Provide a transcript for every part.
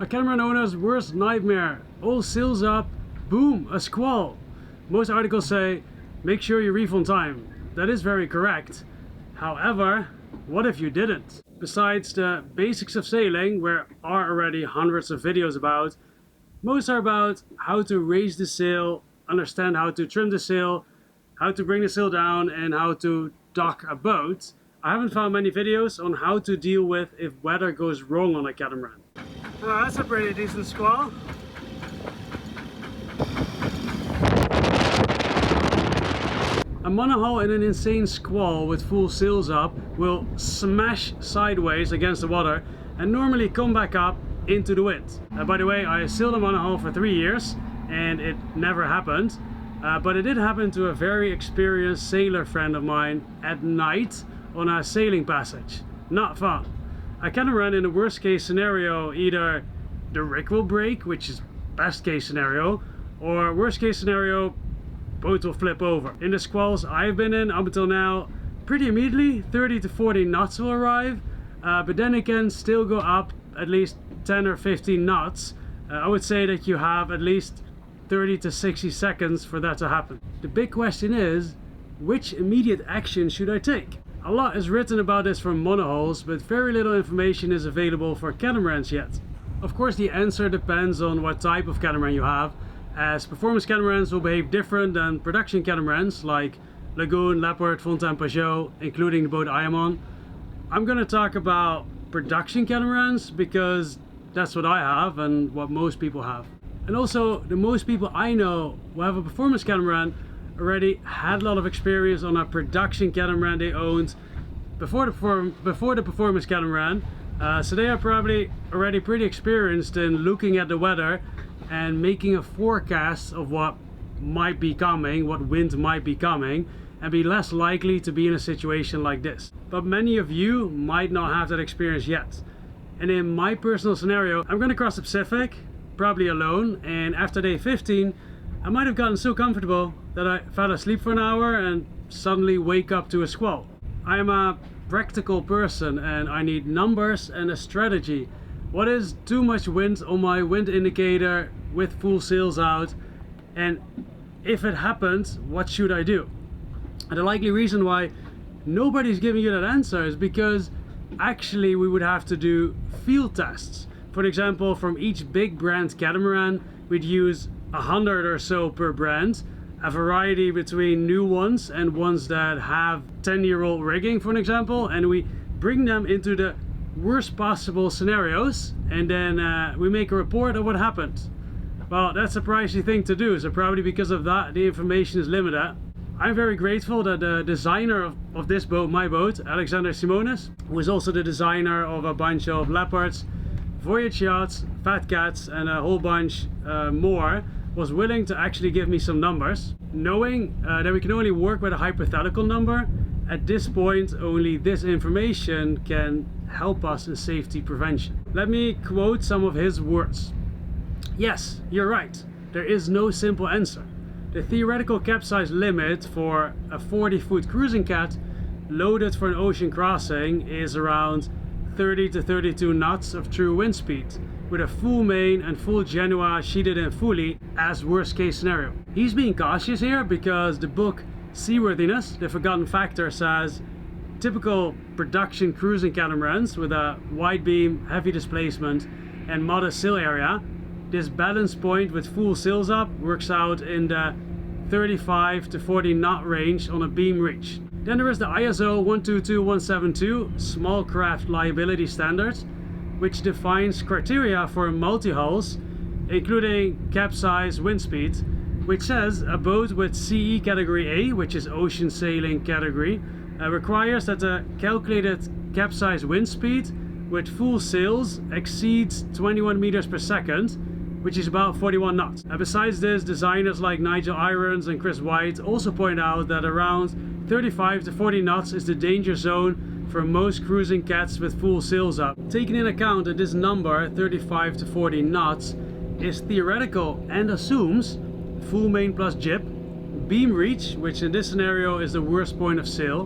A catamaran owner's worst nightmare. All sails up, boom, a squall. Most articles say, make sure you reef on time. That is very correct. However, what if you didn't? Besides the basics of sailing, where are already hundreds of videos about, most are about how to raise the sail, understand how to trim the sail, how to bring the sail down, and how to dock a boat. I haven't found many videos on how to deal with if weather goes wrong on a catamaran. That's a pretty decent squall. A monohull in an insane squall with full sails up will smash sideways against the water and normally come back up into the wind. By the way, I sailed a monohull for 3 years and it never happened. But it did happen to a very experienced sailor friend of mine at night on a sailing passage. Not fun. A catamaran in the worst case scenario, either the rig will break, which is best case scenario, or worst case scenario, boat will flip over. In the squalls I've been in up until now, pretty immediately 30 to 40 knots will arrive, but then it can still go up at least 10 or 15 knots. I would say that you have at least 30 to 60 seconds for that to happen. The big question is, which immediate action should I take? A lot is written about this for monohulls, but very little information is available for catamarans yet. Of course, the answer depends on what type of catamaran you have, as performance catamarans will behave different than production catamarans like Lagoon, Leopard, Fontaine, Pajot, including the boat I am on. I'm going to talk about production catamarans because that's what I have and what most people have. And also, the most people I know who have a performance catamaran already had a lot of experience on a production catamaran they owned before the performance catamaran. So they are probably already pretty experienced in looking at the weather and making a forecast of what might be coming, what wind might be coming, and be less likely to be in a situation like this. But many of you might not have that experience yet. And in my personal scenario, I'm going to cross the Pacific, probably alone, and after day 15, I might have gotten so comfortable that I fell asleep for an hour and suddenly wake up to a squall. I am a practical person and I need numbers and a strategy. What is too much wind on my wind indicator with full sails out? And if it happens, what should I do? And the likely reason why nobody's giving you that answer is because actually we would have to do field tests. For example, from each big brand catamaran, we'd use 100 or so per brand, a variety between new ones and ones that have 10-year-old rigging, for an example, and we bring them into the worst possible scenarios, and then we make a report of what happened. Well, that's a pricey thing to do, so probably because of that, the information is limited. I'm very grateful that the designer of this boat, my boat, Alexander Simonis, who is also the designer of a bunch of Leopards, Voyage yachts, Fat Cats, and a whole bunch more, was willing to actually give me some numbers. Knowing that we can only work with a hypothetical number, at this point only this information can help us in safety prevention. Let me quote some of his words. Yes, you're right. There is no simple answer. The theoretical capsize limit for a 40-foot cruising cat loaded for an ocean crossing is around 30 to 32 knots of true wind speed, with a full main and full Genoa sheeted in fully as worst case scenario. He's being cautious here because the book Seaworthiness, The Forgotten Factor, says typical production cruising catamarans with a wide beam, heavy displacement and modest sail area, this balance point with full sails up works out in the 35 to 40 knot range on a beam reach. Then there is the ISO 122172 Small Craft Liability Standards, which defines criteria for multi-hulls, including capsize wind speed, which says a boat with CE category A, which is ocean sailing category, requires that the calculated capsize wind speed with full sails exceeds 21 meters per second, which is about 41 knots. Besides this, designers like Nigel Irons and Chris White also point out that around 35 to 40 knots is the danger zone for most cruising cats with full sails up. Taking into account that this number, 35 to 40 knots, is theoretical and assumes full main plus jib, beam reach, which in this scenario is the worst point of sail,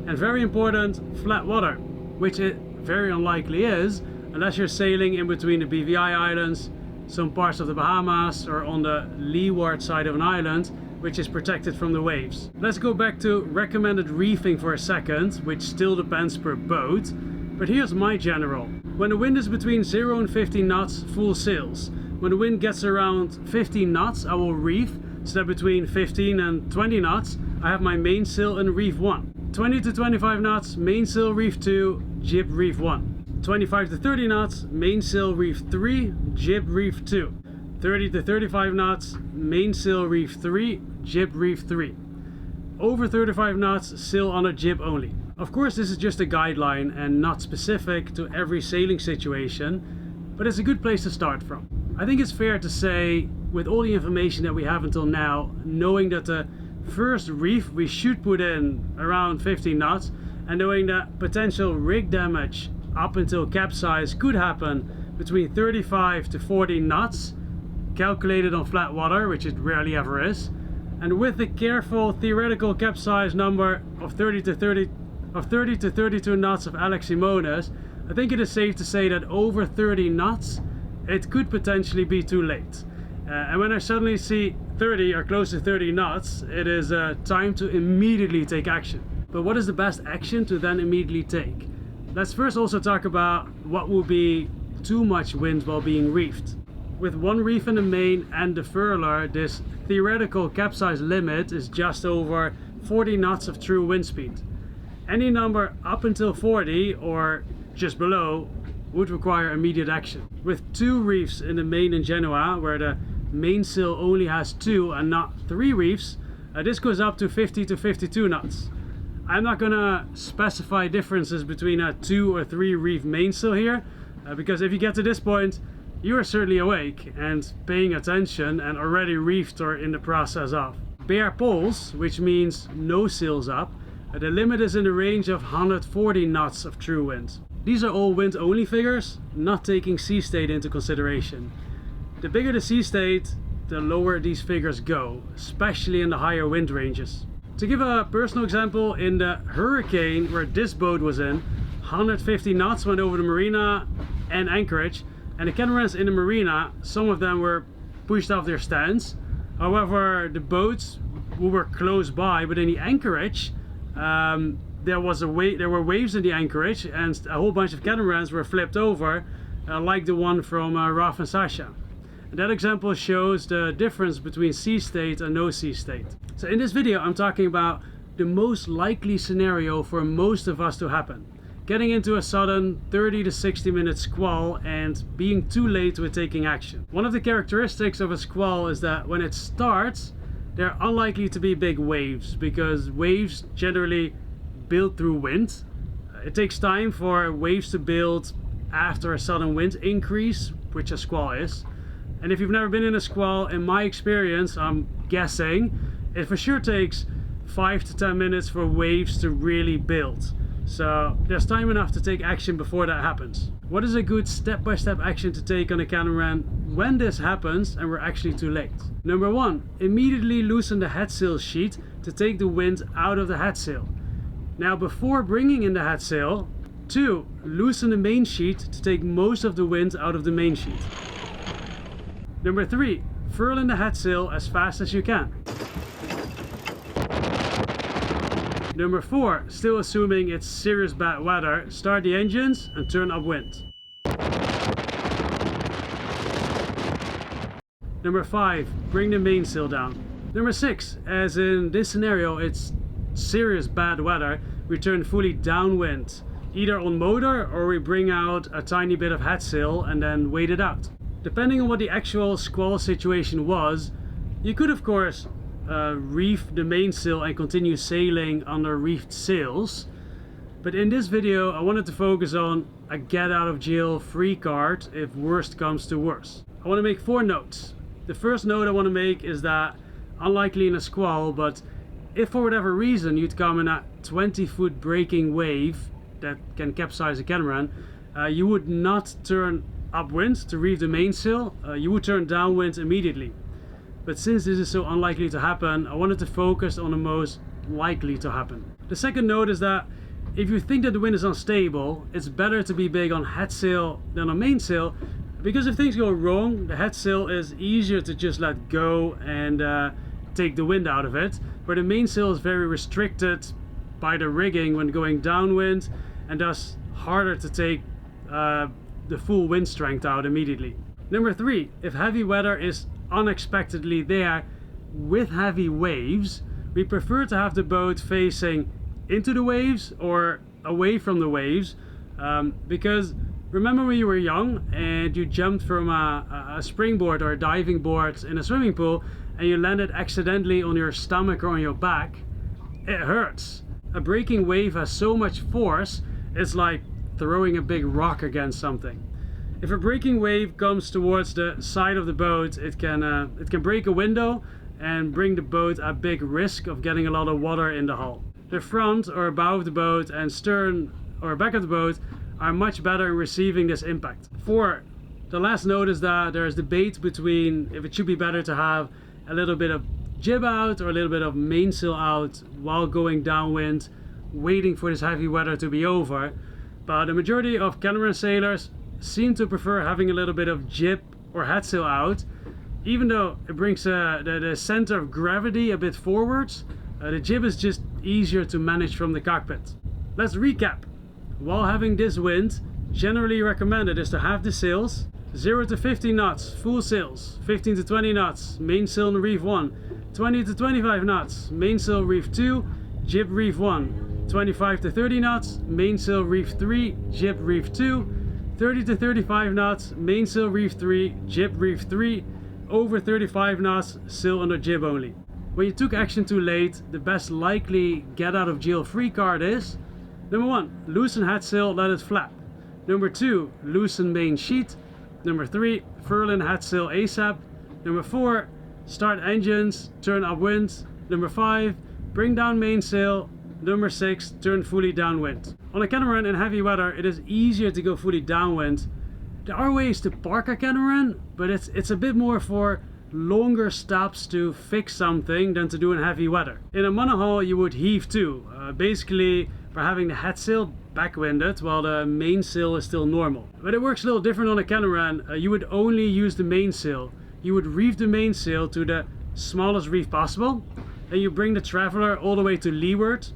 and very important, flat water, which it very unlikely is, unless you're sailing in between the BVI Islands, some parts of the Bahamas, or on the leeward side of an island, which is protected from the waves. Let's go back to recommended reefing for a second, which still depends per boat, but here's my general. When the wind is between 0 and 15 knots, full sails. When the wind gets around 15 knots, I will reef, so that between 15 and 20 knots, I have my mainsail in reef 1. 20 to 25 knots, mainsail reef 2, jib reef 1. 25 to 30 knots, mainsail reef 3, jib reef 2. 30 to 35 knots, mainsail reef 3, jib reef 3. Over 35 knots, sail on a jib only. Of course, this is just a guideline and not specific to every sailing situation, but it's a good place to start from. I think it's fair to say, with all the information that we have until now, knowing that the first reef we should put in around 15 knots, and knowing that potential rig damage up until capsize could happen between 35 to 40 knots, calculated on flat water, which it rarely ever is, and with the careful theoretical capsize number of 30 to 32 knots of Alex Simonis, I think it is safe to say that over 30 knots it could potentially be too late. And when I suddenly see 30 or close to 30 knots, it is time to immediately take action. But what is the best action to then immediately take? Let's first also talk about what will be too much wind while being reefed. With one reef in the main and the furler, this theoretical capsize limit is just over 40 knots of true wind speed. Any number up until 40 or just below would require immediate action. With two reefs in the main in Genoa, where the mainsail only has 2 and not 3 reefs, this goes up to 50 to 52 knots. I'm not gonna specify differences between a 2 or 3 reef mainsail here, because if you get to this point, you are certainly awake and paying attention and already reefed or in the process of. Bare poles, which means no sails up, the limit is in the range of 140 knots of true wind. These are all wind only figures, not taking sea state into consideration. The bigger the sea state, the lower these figures go, especially in the higher wind ranges. To give a personal example, in the hurricane where this boat was in, 150 knots went over the marina and anchorage, and the catamarans in the marina, some of them were pushed off their stands. However, the boats who were close by, but in the anchorage, there were waves in the anchorage, and a whole bunch of catamarans were flipped over, like the one from Raf and Sasha. And that example shows the difference between sea state and no sea state. So in this video, I'm talking about the most likely scenario for most of us to happen. Getting into a sudden 30 to 60 minute squall and being too late with taking action. One of the characteristics of a squall is that when it starts, they're unlikely to be big waves, because waves generally build through wind. It takes time for waves to build after a sudden wind increase, which a squall is. And if you've never been in a squall, in my experience, I'm guessing, it for sure takes 5 to 10 minutes for waves to really build. So there's time enough to take action before that happens. What is a good step-by-step action to take on a catamaran when this happens and we're actually too late? Number 1, immediately loosen the headsail sheet to take the wind out of the headsail. Now before bringing in the headsail, 2, loosen the main sheet to take most of the wind out of the main sheet. Number 3, furl in the headsail as fast as you can. Number 4, still assuming it's serious bad weather, start the engines and turn upwind. Number 5, bring the mainsail down. Number 6, as in this scenario it's serious bad weather, we turn fully downwind, either on motor or we bring out a tiny bit of headsail and then wait it out. Depending on what the actual squall situation was, you could of course reef the mainsail and continue sailing under reefed sails. But in this video I wanted to focus on a get out of jail free card if worst comes to worst. I want to make 4 notes. The first note I want to make is that, unlikely in a squall, but if for whatever reason you'd come in a 20-foot breaking wave that can capsize a catamaran, you would not turn upwind to reef the mainsail, you would turn downwind immediately. But since this is so unlikely to happen, I wanted to focus on the most likely to happen. The second note is that If you think that the wind is unstable, it's better to be big on head sail than on mainsail, because if things go wrong, the head sail is easier to just let go and take the wind out of it, where the mainsail is very restricted by the rigging when going downwind, and thus harder to take the full wind strength out immediately. Number 3, if heavy weather is unexpectedly there with heavy waves, we prefer to have the boat facing into the waves or away from the waves, because remember when you were young and you jumped from a springboard or a diving board in a swimming pool and you landed accidentally on your stomach or on your back? It hurts. A breaking wave has so much force, it's like throwing a big rock against something. If a breaking wave comes towards the side of the boat, it can break a window and bring the boat at big risk of getting a lot of water in the hull. The front or bow of the boat and stern or back of the boat are much better in receiving this impact. 4, the last note is that there is debate between if it should be better to have a little bit of jib out or a little bit of mainsail out while going downwind, waiting for this heavy weather to be over. But the majority of catamaran sailors seem to prefer having a little bit of jib or head sail out, even though it brings the center of gravity a bit forwards. The jib is just easier to manage from the cockpit. Let's recap. While having this wind, generally recommended is to have the sails 0 to 15 knots, full sails, 15 to 20 knots, mainsail in reef 1, 20 to 25 knots, mainsail reef 2, jib reef 1, 25 to 30 knots, mainsail reef 3, jib reef 2, 30 to 35 knots, mainsail reef 3, jib reef 3, over 35 knots, sail under jib only. When you took action too late, the best likely get out of jail free card is: number 1, loosen head sail, let it flap. Number 2, loosen main sheet. Number 3, furl in head sail ASAP. Number 4, start engines, turn upwind. Number 5, bring down mainsail. Number 6, turn fully downwind. On a catamaran in heavy weather, it is easier to go fully downwind. There are ways to park a catamaran, but it's a bit more for longer stops to fix something than to do in heavy weather. In a monohull, you would heave to, basically by having the head sail backwinded while the mainsail is still normal. But it works a little different on a catamaran. You would only use the mainsail. You would reef the mainsail to the smallest reef possible, and you bring the traveler all the way to leeward.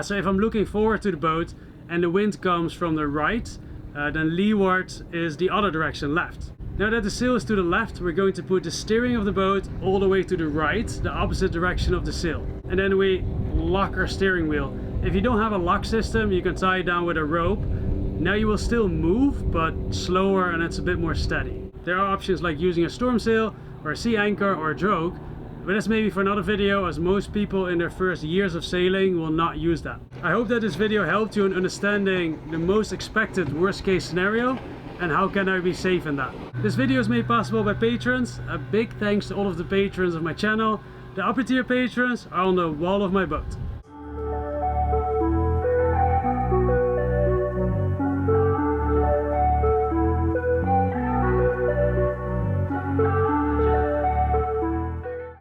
So if I'm looking forward to the boat and the wind comes from the right, then leeward is the other direction, left. Now that the sail is to the left, we're going to put the steering of the boat all the way to the right, the opposite direction of the sail. And then we lock our steering wheel. If you don't have a lock system, you can tie it down with a rope. Now you will still move, but slower, and it's a bit more steady. There are options like using a storm sail or a sea anchor or a drogue, but that's maybe for another video, as most people in their first years of sailing will not use that. I hope that this video helped you in understanding the most expected worst case scenario and how can I be safe in that. This video is made possible by patrons. A big thanks to all of the patrons of my channel. The upper tier patrons are on the wall of my boat.